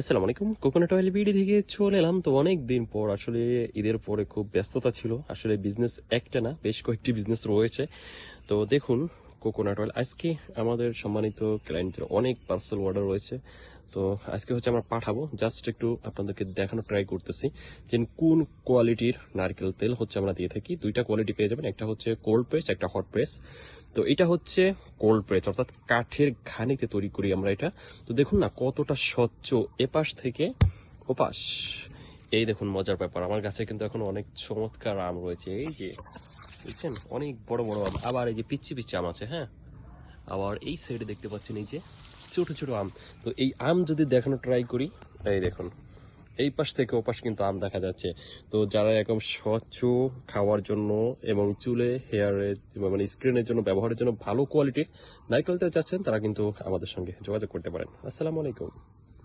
আসসালামু আলাইকুম। Coconut oil BD থেকে চলে এলাম। তো অনেক দিন পর আসলে ঈদের পরে খুব ব্যস্ততা ছিল। আসলে বিজনেস একটা না, বেশ কয়েকটি বিজনেস রয়েছে। তো দেখুন, কোকোনাট অয়েল আজকে আমাদের সম্মানিত ক্লায়েন্টের অনেক পার্সেল অর্ডার রয়েছে। তো আজকে হচ্ছে আমরা পাঠাবো। জাস্ট একটু আপনাদেরকে দেখানো ট্রাই করতেছি যে কোন কোয়ালিটির নারকেল তেল হচ্ছে আমরা দিয়ে থাকি। দুইটা কোয়ালিটি পেয়ে যাবেন, একটা হচ্ছে কোল্ড প্রেস, একটা হট প্রেস। তো এটা হচ্ছে কোল্ড প্রেস, অর্থাৎ কাঠের ঘানিতে তৈরি করি আমরা এটা। তো দেখুন না কতটা স্বচ্ছ এপাশ থেকে ওপাশ। এই দেখুন মজার ব্যাপার, আমার কাছে কিন্তু এখন অনেক চমৎকার আম রয়েছে। এই যে বুঝছেন, অনেক বড় বড় আম, আবার এই যে পিচ্ছি পিচ্ছি আম আছে। হ্যাঁ, আবার এই সাইডে দেখতে পাচ্ছেন এই যে ছোট ছোট আম। তো এই আম যদি দেখানো ট্রাই করি, এই দেখুন এই পাশ থেকে ও পাশ কিন্তু আম দেখা যাচ্ছে। তো যারা এরকম স্বচ্ছ খাওয়ার জন্য এবং চুলে হেয়ারে মানে স্ক্রিনের জন্য ব্যবহারের জন্য ভালো কোয়ালিটির নারকেল তেল চাচ্ছেন, তারা কিন্তু আমাদের সঙ্গে যোগাযোগ করতে পারেন। আসসালামু আলাইকুম।